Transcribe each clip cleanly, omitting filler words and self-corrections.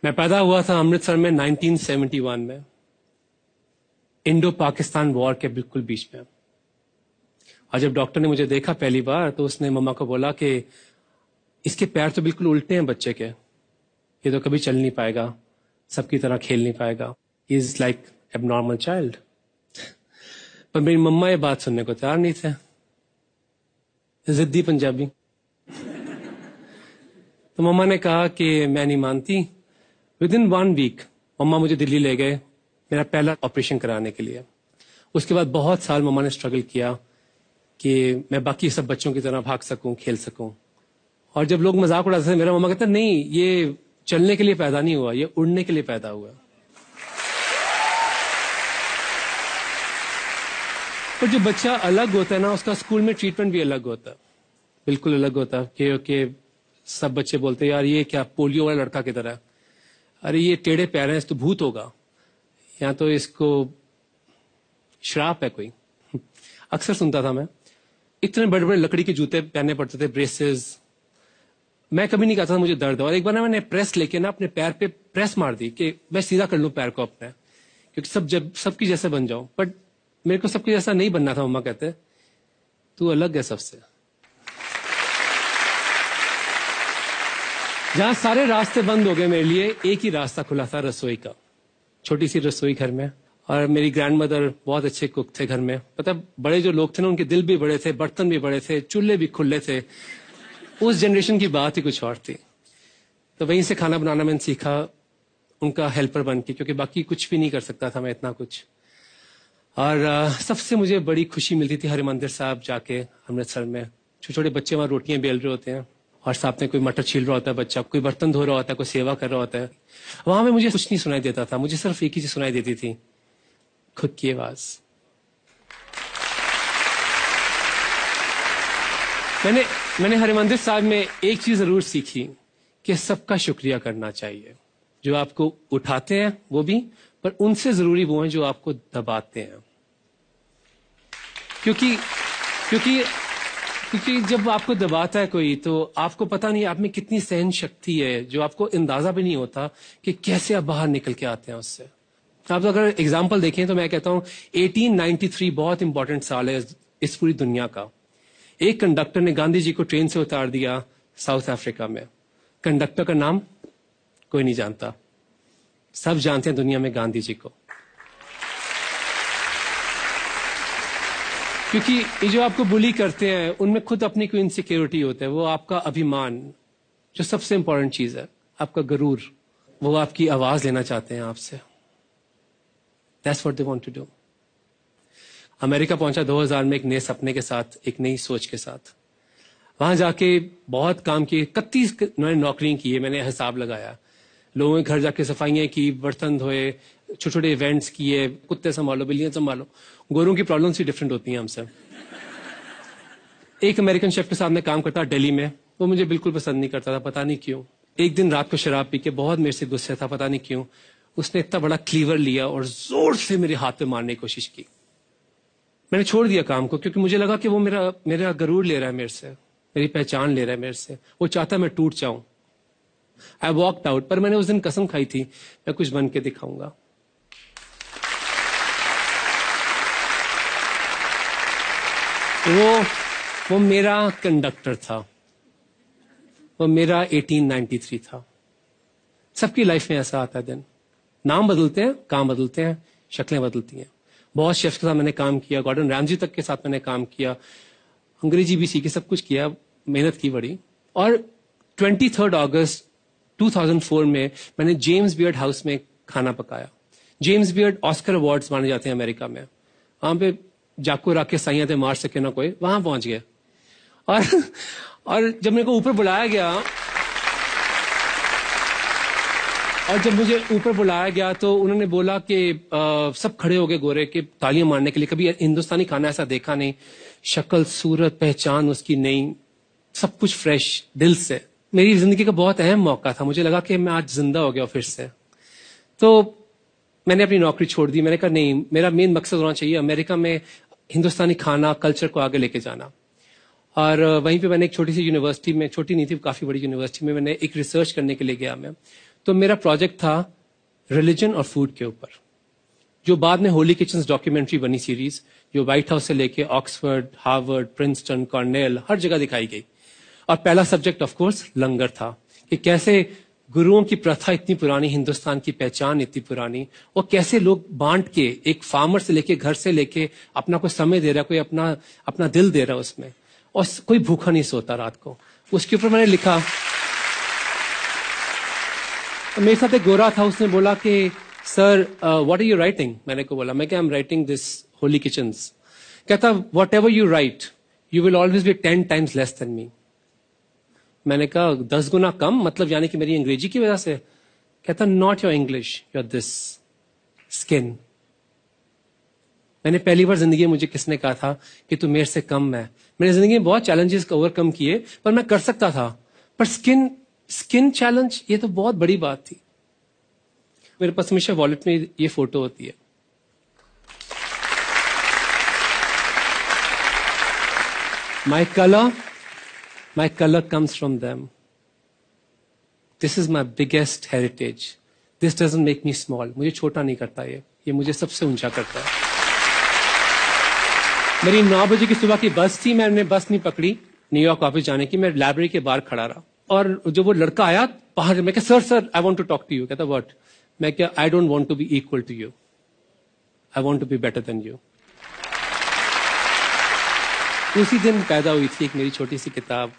मैं पैदा हुआ था अमृतसर में 1971 में, इंडो पाकिस्तान वॉर के बिल्कुल बीच में। और जब डॉक्टर ने मुझे देखा पहली बार तो उसने मम्मा को बोला कि इसके पैर तो बिल्कुल उल्टे हैं बच्चे के, ये तो कभी चल नहीं पाएगा, सबकी तरह खेल नहीं पाएगा, he is like abnormal child. पर मेरी मम्मा ये बात सुनने को तैयार नहीं थे, जिद्दी पंजाबी। तो मम्मा ने कहा कि मैं नहीं मानती। विद इन 1 वीक मम्मा मुझे दिल्ली ले गए मेरा पहला ऑपरेशन कराने के लिए। उसके बाद बहुत साल मम्मा ने स्ट्रगल किया कि मैं बाकी सब बच्चों की तरह भाग सकूं, खेल सकूं। और जब लोग मजाक उड़ाते थे मेरा मम्मा कहता नहीं, ये चलने के लिए पैदा नहीं हुआ, ये उड़ने के लिए पैदा हुआ। पर जो बच्चा अलग होता है ना, उसका स्कूल में ट्रीटमेंट भी अलग होता है, बिल्कुल अलग होता है। कि सब बच्चे बोलते हैं यार ये क्या पोलियो वाला लड़का की तरह है, अरे ये टेढ़े पैर हैं, इस तो भूत होगा, या तो इसको श्राप है कोई। अक्सर सुनता था मैं, इतने बड़े बड़े लकड़ी के जूते पहनने पड़ते थे, ब्रेसेस। मैं कभी नहीं कहता था मुझे दर्द हो। और एक बार ना मैंने प्रेस लेके ना अपने पैर पे प्रेस मार दी कि मैं सीधा कर लूं पैर को अपने, क्योंकि सबकी जैसे बन जाऊं। बट मेरे को सबके जैसा नहीं बनना था। मम्मा कहते तू अलग है सबसे। जहां सारे रास्ते बंद हो गए मेरे लिए, एक ही रास्ता खुला था, रसोई का। छोटी सी रसोई घर में, और मेरी ग्रैंडमदर बहुत अच्छे कुक थे घर में। पता बड़े जो लोग थे ना, उनके दिल भी बड़े थे, बर्तन भी बड़े थे, चूल्हे भी खुले थे। उस जनरेशन की बात ही कुछ और थी। तो वहीं से खाना बनाना मैंने सीखा, उनका हेल्पर बन के, क्योंकि बाकी कुछ भी नहीं कर सकता था मैं इतना कुछ। और सबसे मुझे बड़ी खुशी मिलती थी हरिमंदिर साहब जाके अमृतसर में। छोटे छोटे बच्चे वहां रोटियां बेल रहे होते हैं और साथ में कोई मटर छील रहा होता है बच्चा, कोई बर्तन धो रहा होता है, कोई सेवा कर रहा होता है। वहां में मुझे कुछ नहीं सुनाई देता था, मुझे सिर्फ एक ही चीज सुनाई देती थी, खुद की आवाज। मैंने हरिमंदिर साहब में एक चीज जरूर सीखी कि सबका शुक्रिया करना चाहिए। जो आपको उठाते हैं वो भी, पर उनसे जरूरी वो हैं जो आपको दबाते हैं। क्योंकि जब आपको दबाता है कोई, तो आपको पता नहीं आप में कितनी सहन शक्ति है, जो आपको अंदाजा भी नहीं होता कि कैसे आप बाहर निकल के आते हैं उससे। आप अगर एग्जाम्पल देखें तो मैं कहता हूं 1893 बहुत इंपॉर्टेंट साल है इस पूरी दुनिया का। एक कंडक्टर ने गांधी जी को ट्रेन से उतार दिया साउथ अफ्रीका में। कंडक्टर का नाम कोई नहीं जानता, सब जानते हैं दुनिया में गांधी जी को। क्योंकि ये जो आपको बुली करते हैं उनमें खुद अपनी कोई इनसिक्योरिटी होता है। वो आपका अभिमान, जो सबसे इंपॉर्टेंट चीज है, आपका गरूर, वो आपकी आवाज लेना चाहते हैं आपसे। That's what they want to do. America पहुंचा 2000 में एक नए सपने के साथ, एक नई सोच के साथ। वहां जाके बहुत काम किए, 31 नौकरियां की है मैंने, हिसाब लगाया। लोगों के घर जाके सफाइयां की, बर्तन धोए, छोटे छोटे इवेंट्स किए, कुत्ते संभालो, बिल्लियां संभालो। गोरों की प्रॉब्लम्स भी डिफरेंट होती हैं हमसे। एक अमेरिकन शेफ के साथ मैं काम करता दिल्ली में, वो मुझे बिल्कुल पसंद नहीं करता था, पता नहीं क्यों। एक दिन रात को शराब पी के बहुत मेरे से गुस्से था, पता नहीं क्यों। उसने इतना बड़ा क्लीवर लिया और जोर से मेरे हाथ पे मारने की कोशिश की। मैंने छोड़ दिया काम को, क्योंकि मुझे लगा कि वो मेरा गरूर ले रहा है मेरे से, मेरी पहचान ले रहा है मेरे से। वो चाहता मैं टूट जाऊं। I walked out. पर मैंने उस दिन कसम खाई थी, मैं कुछ बन के दिखाऊंगा। वो मेरा कंडक्टर था, वो मेरा 1893 था। सबकी लाइफ में ऐसा आता है दिन। नाम बदलते हैं, काम बदलते हैं, शक्लें बदलती हैं। बहुत शेफ्स के साथ मैंने काम किया, गॉर्डन रैमजी तक के साथ मैंने काम किया, अंग्रेजी भी सीखी, सब कुछ किया, मेहनत की बड़ी। और 23 अगस्त 2004 में मैंने जेम्स बियर्ड हाउस में खाना पकाया। जेम्स बियर्ड ऑस्कर अवार्ड्स माने जाते हैं अमेरिका में। वहां पे जाको राके साइयां थे मार सके ना कोई, वहां पहुंच गए। और जब मेरे को ऊपर बुलाया गया, तो उन्होंने बोला कि सब खड़े हो गए गोरे के तालियां मारने के लिए। कभी हिंदुस्तानी खाना ऐसा देखा नहीं, शक्ल सूरत पहचान उसकी नहीं, सब कुछ फ्रेश दिल से। मेरी जिंदगी का बहुत अहम मौका था, मुझे लगा कि मैं आज जिंदा हो गया फिर से। तो मैंने अपनी नौकरी छोड़ दी। मैंने कहा नहीं, मेरा मेन मकसद होना चाहिए अमेरिका में हिंदुस्तानी खाना कल्चर को आगे लेके जाना। और वहीं पे मैंने एक छोटी सी यूनिवर्सिटी में, छोटी नहीं थी, काफी बड़ी यूनिवर्सिटी में मैंने एक रिसर्च करने के लिए गया मैं। तो मेरा प्रोजेक्ट था रिलीजन और फूड के ऊपर, जो बाद में होली किचन्स डॉक्यूमेंट्री बनी सीरीज, जो व्हाइट हाउस से लेके ऑक्सफोर्ड, हार्वर्ड, प्रिंसटन, कॉर्नेल हर जगह दिखाई गई। और पहला सब्जेक्ट ऑफ कोर्स लंगर था कि कैसे गुरुओं की प्रथा इतनी पुरानी, हिंदुस्तान की पहचान इतनी पुरानी, और कैसे लोग बांट के, एक फार्मर से लेके, घर से लेके अपना कोई समय दे रहा, कोई अपना दिल दे रहा उसमें, और कोई भूखा नहीं सोता रात को। उसके ऊपर मैंने लिखा। मेरे साथ एक गोरा था, उसने बोला कि sir what are you writing? मैंने को बोला, मैं क्या, I am writing this holy kitchens. कहता whatever you write you will always be 10 times less than me. मैंने कहा 10 गुना कम, मतलब यानी कि मेरी अंग्रेजी की वजह से? कहता not your English, your this skin. मैंने पहली बार जिंदगी में, मुझे किसने कहा था कि तू मेरे से कम है? मैंने जिंदगी में बहुत चैलेंजेस को ओवरकम किए, पर मैं कर सकता था, पर स्किन चैलेंज, ये तो बहुत बड़ी बात थी। मेरे पास हमेशा वॉलेट में ये फोटो होती है। My color comes from them. This is my biggest heritage. This doesn't make me small. मुझे छोटा नहीं करता ये मुझे सबसे ऊंचा करता है। मेरी 9 बजे की सुबह की बस थी, मैंने बस नहीं पकड़ी न्यूयॉर्क वापस जाने की, मैं लाइब्रेरी के बाहर खड़ा रहा, और जो वो लड़का आया बाहर, मैं क्या sir I want to talk to you. कहता व्हाट? मैं क्या, I don't want to be equal to you, I want to be better than you. उसी दिन पैदा हुई थी एक मेरी छोटी सी किताब,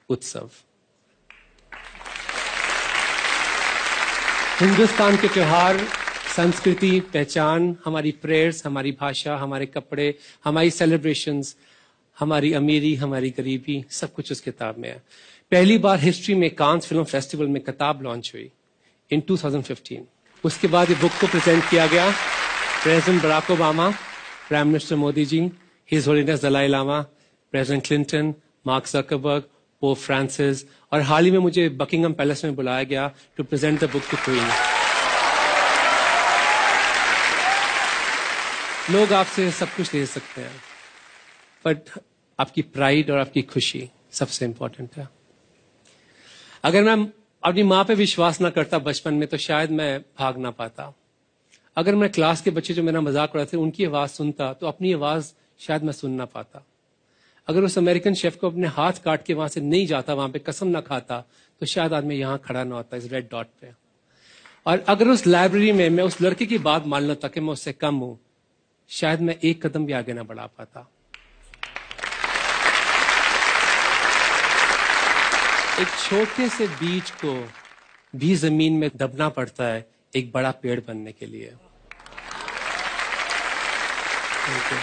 उत्सव। हिंदुस्तान के त्योहार, संस्कृति, पहचान, हमारी प्रेयर्स, हमारी भाषा, हमारे कपड़े, हमारी सेलिब्रेशंस, हमारी अमीरी, हमारी गरीबी, सब कुछ उस किताब में है। पहली बार हिस्ट्री में कांस फिल्म फेस्टिवल में किताब लॉन्च हुई इन 2015। उसके बाद ये बुक को प्रेजेंट किया गया president Barack Obama, prime minister Modi ji, his holiness Dalai Lama, president Clinton, Mark Zuckerberg, Pope Francis, और हाल ही में मुझे बकिंगम पैलेस में बुलाया गया to present the book to queen. लोग आपसे सब कुछ ले सकते हैं, बट आपकी प्राइड और आपकी खुशी सबसे इंपॉर्टेंट है। अगर मैं अपनी माँ पे विश्वास ना करता बचपन में, तो शायद मैं भाग ना पाता। अगर मैं क्लास के बच्चे जो मेरा मजाक उड़ाते थे उनकी आवाज सुनता, तो अपनी आवाज शायद मैं सुन ना पाता। अगर उस अमेरिकन शेफ को अपने हाथ काट के वहां से नहीं जाता, वहां पे कसम ना खाता, तो शायद आज मैं यहां खड़ा ना होता इस रेड डॉट पे। और अगर उस लाइब्रेरी में मैं उस लड़के की बात मान लेता कि मैं उससे कम हूं, शायद मैं एक कदम भी आगे ना बढ़ा पाता। एक छोटे से बीज को भी जमीन में दबना पड़ता है एक बड़ा पेड़ बनने के लिए। Thank you.